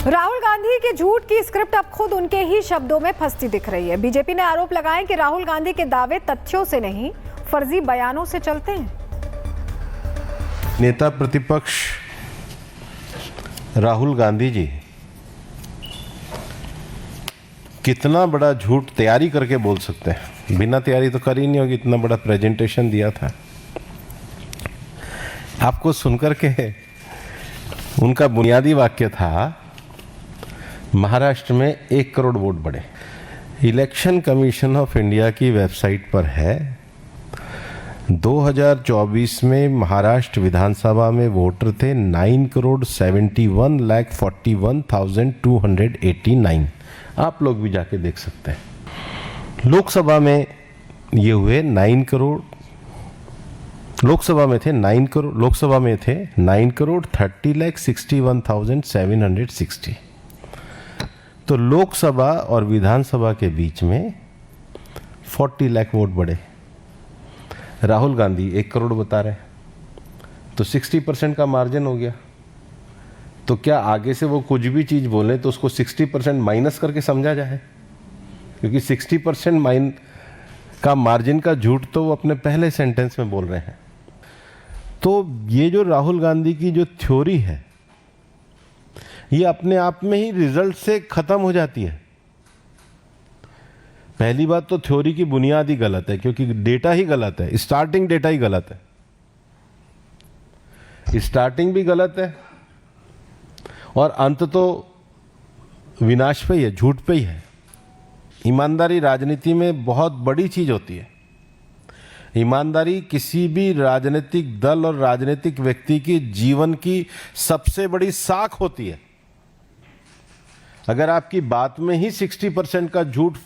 राहुल गांधी के झूठ की स्क्रिप्ट अब खुद उनके ही शब्दों में फंसती दिख रही है। बीजेपी ने आरोप लगाए कि राहुल गांधी के दावे तथ्यों से नहीं, फर्जी बयानों से चलते हैं। नेता प्रतिपक्ष राहुल गांधी जी कितना बड़ा झूठ तैयारी करके बोल सकते हैं। बिना तैयारी तो कर ही नहीं होगी, इतना बड़ा प्रेजेंटेशन दिया था। आपको सुनकर के उनका बुनियादी वाक्य था, महाराष्ट्र में 1 करोड़ वोट बढ़े। इलेक्शन कमीशन ऑफ इंडिया की वेबसाइट पर है 2024 में महाराष्ट्र विधानसभा में वोटर थे 9,71,41,289। आप लोग भी जाके देख सकते हैं। लोकसभा में ये हुए 9 करोड़, लोकसभा में थे 9 करोड़ 30,61,760। तो लोकसभा और विधानसभा के बीच में 40 लाख वोट बढ़े। राहुल गांधी 1 करोड़ बता रहे, तो 60% का मार्जिन हो गया। तो क्या आगे से वो कुछ भी चीज़ बोले तो उसको 60% माइनस करके समझा जाए? क्योंकि 60% का मार्जिन का झूठ तो वो अपने पहले सेंटेंस में बोल रहे हैं। तो ये जो राहुल गांधी की जो थ्योरी है, ये अपने आप में ही रिजल्ट से खत्म हो जाती है। पहली बात तो थ्योरी की बुनियाद ही गलत है, क्योंकि डेटा ही गलत है, स्टार्टिंग डेटा ही गलत है। स्टार्टिंग भी गलत है और अंत तो विनाश पे ही है, झूठ पे ही है। ईमानदारी राजनीति में बहुत बड़ी चीज होती है। ईमानदारी किसी भी राजनीतिक दल और राजनीतिक व्यक्ति की जीवन की सबसे बड़ी साख होती है। अगर आपकी बात में ही 60% का झूठ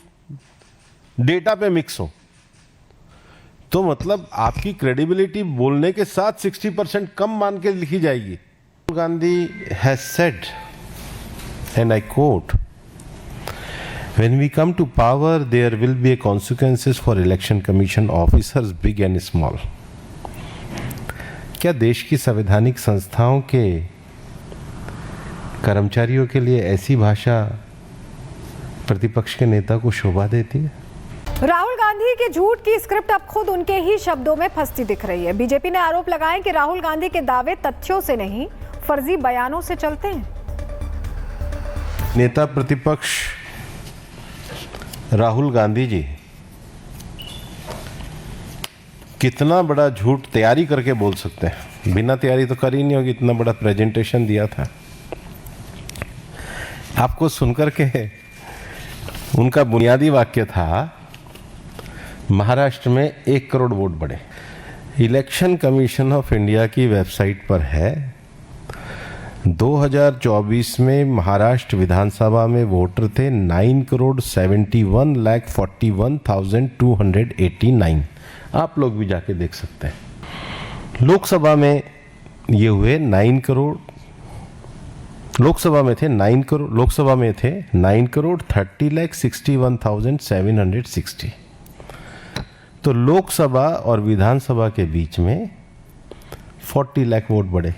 डेटा पे मिक्स हो, तो मतलब आपकी क्रेडिबिलिटी बोलने के साथ 60% कम मान के लिखी जाएगी। Rahul Gandhi has said, and I quote, when we come to power there will be consequences for election commission officers big and small। क्या देश की संवैधानिक संस्थाओं के कर्मचारियों के लिए ऐसी भाषा प्रतिपक्ष के नेता को शोभा देती है? राहुल गांधी के झूठ की स्क्रिप्ट अब खुद उनके ही शब्दों में फंसती दिख रही है। बीजेपी ने आरोप लगाए कि राहुल गांधी के दावे तथ्यों से नहीं, फर्जी बयानों से चलते हैं। नेता प्रतिपक्ष राहुल गांधी जी कितना बड़ा झूठ तैयारी करके बोल सकते हैं। बिना तैयारी तो कर ही नहीं होगी, इतना बड़ा प्रेजेंटेशन दिया था। आपको सुनकर के उनका बुनियादी वाक्य था, महाराष्ट्र में 1 करोड़ वोट बढ़े। इलेक्शन कमीशन ऑफ इंडिया की वेबसाइट पर है 2024 में महाराष्ट्र विधानसभा में वोटर थे 9,71,41,289। आप लोग भी जाके देख सकते हैं। लोकसभा में ये हुए 9 करोड़, लोकसभा में थे 9 करोड़ 30,61,760। तो लोकसभा और विधानसभा के बीच में 40 लाख वोट बढ़े।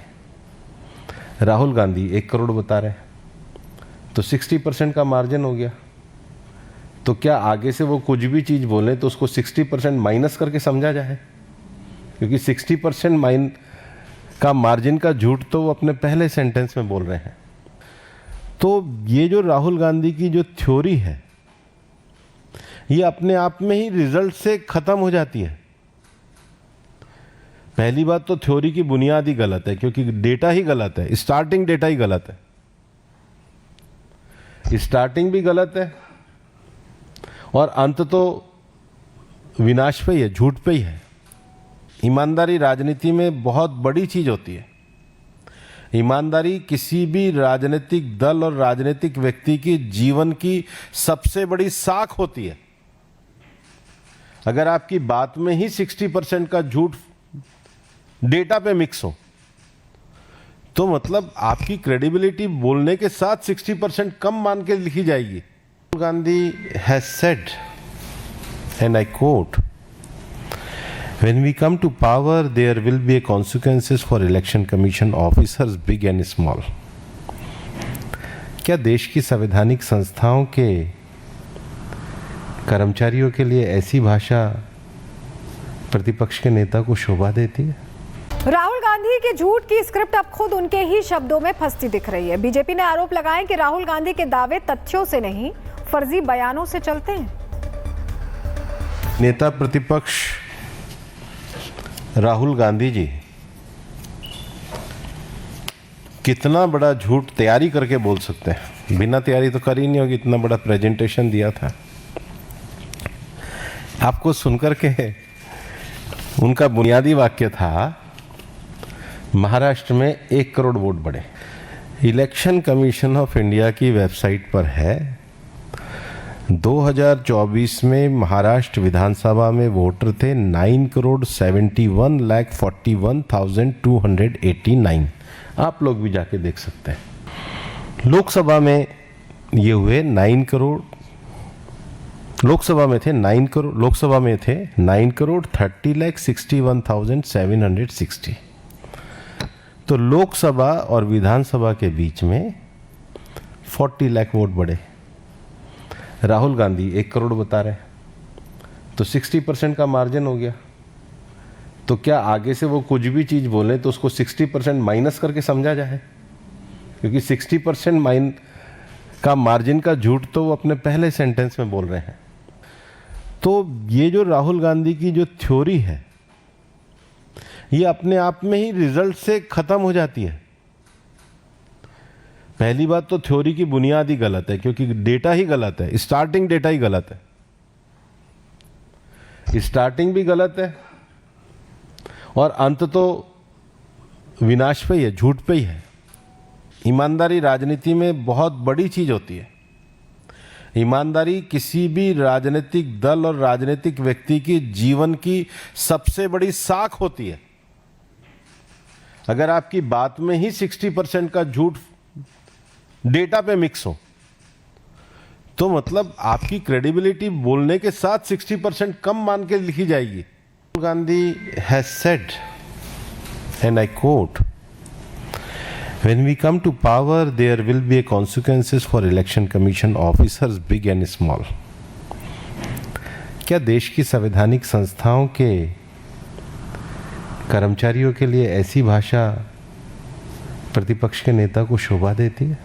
राहुल गांधी 1 करोड़ बता रहे, तो 60% का मार्जिन हो गया। तो क्या आगे से वो कुछ भी चीज़ बोले तो उसको 60% माइनस करके समझा जाए? क्योंकि 60% का मार्जिन का झूठ तो वो अपने पहले सेंटेंस में बोल रहे हैं। तो ये जो राहुल गांधी की जो थ्योरी है, ये अपने आप में ही रिजल्ट से खत्म हो जाती है। पहली बात तो थ्योरी की बुनियाद ही गलत है, क्योंकि डेटा ही गलत है, स्टार्टिंग डेटा ही गलत है। स्टार्टिंग भी गलत है और अंत तो विनाश पे ही है, झूठ पे ही है। ईमानदारी राजनीति में बहुत बड़ी चीज होती है। ईमानदारी किसी भी राजनीतिक दल और राजनीतिक व्यक्ति की जीवन की सबसे बड़ी साख होती है। अगर आपकी बात में ही 60% का झूठ डेटा पे मिक्स हो, तो मतलब आपकी क्रेडिबिलिटी बोलने के साथ 60% कम मान के लिखी जाएगी। Rahul Gandhi has said, and I quote, When we come to power, there will be consequences for election commission officers, big and small. क्या देश की संवैधानिक संस्थाओं के कर्मचारियों के लिए ऐसी भाषा प्रतिपक्ष के नेता को शोभा देती है? राहुल गांधी के झूठ की स्क्रिप्ट अब खुद उनके ही शब्दों में फंसती दिख रही है। बीजेपी ने आरोप लगाए कि राहुल गांधी के दावे तथ्यों से नहीं, फर्जी बयानों से चलते हैं। नेता प्रतिपक्ष राहुल गांधी जी कितना बड़ा झूठ तैयारी करके बोल सकते हैं? बिना तैयारी तो कर ही नहीं होगी, इतना बड़ा प्रेजेंटेशन दिया था। आपको सुनकर के उनका बुनियादी वाक्य था, महाराष्ट्र में 1 करोड़ वोट बढ़े। इलेक्शन कमीशन ऑफ इंडिया की वेबसाइट पर है 2024 में महाराष्ट्र विधानसभा में वोटर थे 9,71,41,289। आप लोग भी जाके देख सकते हैं। लोकसभा में ये हुए 9 करोड़, लोकसभा में थे 9 करोड़ 30,61,760। तो लोकसभा और विधानसभा के बीच में 40 लाख वोट बढ़े। राहुल गांधी 1 करोड़ बता रहे, तो 60% का मार्जिन हो गया। तो क्या आगे से वो कुछ भी चीज़ बोले तो उसको 60% माइनस करके समझा जाए? क्योंकि 60% का मार्जिन का झूठ तो वो अपने पहले सेंटेंस में बोल रहे हैं। तो ये जो राहुल गांधी की जो थ्योरी है, ये अपने आप में ही रिजल्ट से खत्म हो जाती है। पहली बात तो थ्योरी की बुनियाद ही गलत है, क्योंकि डेटा ही गलत है, स्टार्टिंग डेटा ही गलत है। स्टार्टिंग भी गलत है और अंत तो विनाश पे ही है, झूठ पे ही है। ईमानदारी राजनीति में बहुत बड़ी चीज होती है। ईमानदारी किसी भी राजनीतिक दल और राजनीतिक व्यक्ति की जीवन की सबसे बड़ी साख होती है। अगर आपकी बात में ही 60% का झूठ डेटा पे मिक्स हो, तो मतलब आपकी क्रेडिबिलिटी बोलने के साथ 60% कम मान के लिखी जाएगी। Gandhi has said, and I quote, when we come to power there will be consequences for election commission officers big and small। क्या देश की संवैधानिक संस्थाओं के कर्मचारियों के लिए ऐसी भाषा प्रतिपक्ष के नेता को शोभा देती है?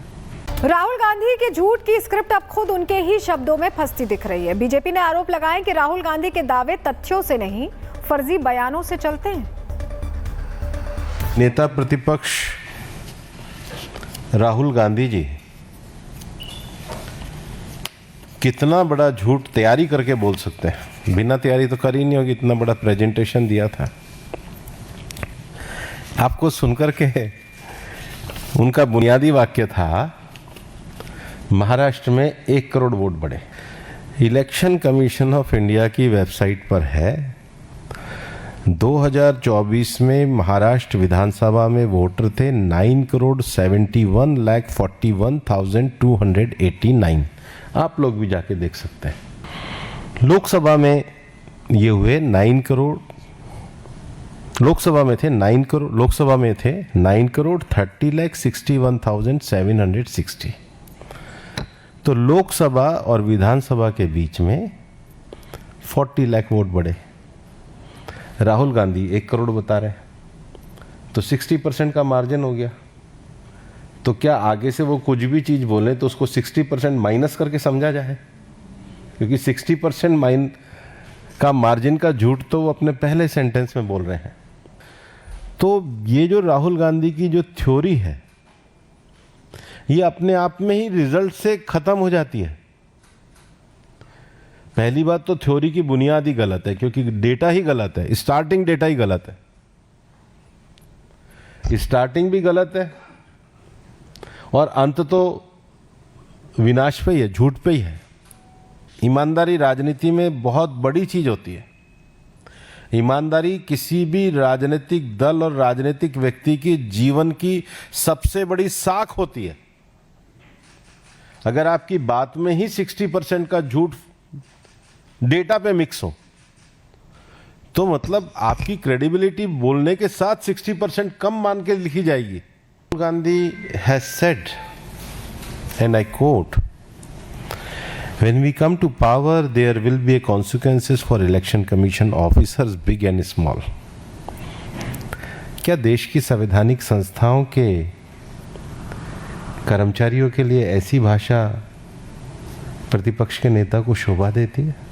राहुल गांधी के झूठ की स्क्रिप्ट अब खुद उनके ही शब्दों में फंसती दिख रही है। बीजेपी ने आरोप लगाए कि राहुल गांधी के दावे तथ्यों से नहीं, फर्जी बयानों से चलते हैं। नेता प्रतिपक्ष राहुल गांधी जी कितना बड़ा झूठ तैयारी करके बोल सकते हैं? बिना तैयारी तो कर ही नहीं होगी, इतना बड़ा प्रेजेंटेशन दिया था। आपको सुनकर के उनका बुनियादी वाक्य था, महाराष्ट्र में 1 करोड़ वोट बढ़े। इलेक्शन कमीशन ऑफ इंडिया की वेबसाइट पर है 2024 में महाराष्ट्र विधानसभा में वोटर थे 9,71,41,289। आप लोग भी जाके देख सकते हैं। लोकसभा में ये हुए 9 करोड़, लोकसभा में थे 9 करोड़ 30,61,760। तो लोकसभा और विधानसभा के बीच में 40 लाख वोट बढ़े। राहुल गांधी 1 करोड़ बता रहे, तो 60% का मार्जिन हो गया। तो क्या आगे से वो कुछ भी चीज़ बोले तो उसको 60% माइनस करके समझा जाए? क्योंकि 60% का मार्जिन का झूठ तो वो अपने पहले सेंटेंस में बोल रहे हैं। तो ये जो राहुल गांधी की जो थ्योरी है, ये अपने आप में ही रिजल्ट से खत्म हो जाती है। पहली बात तो थ्योरी की बुनियाद ही गलत है, क्योंकि डेटा ही गलत है, स्टार्टिंग डेटा ही गलत है। स्टार्टिंग भी गलत है और अंत तो विनाश पे ही है, झूठ पे ही है। ईमानदारी राजनीति में बहुत बड़ी चीज होती है। ईमानदारी किसी भी राजनीतिक दल और राजनीतिक व्यक्ति की जीवन की सबसे बड़ी साख होती है। अगर आपकी बात में ही 60% का झूठ डेटा पे मिक्स हो, तो मतलब आपकी क्रेडिबिलिटी बोलने के साथ 60% कम मान के लिखी जाएगी। Gandhi has said, and I quote, "When we come to power, there will be consequences for election commission officers, big and small." क्या देश की संवैधानिक संस्थाओं के कर्मचारियों के लिए ऐसी भाषा प्रतिपक्ष के नेता को शोभा देती है?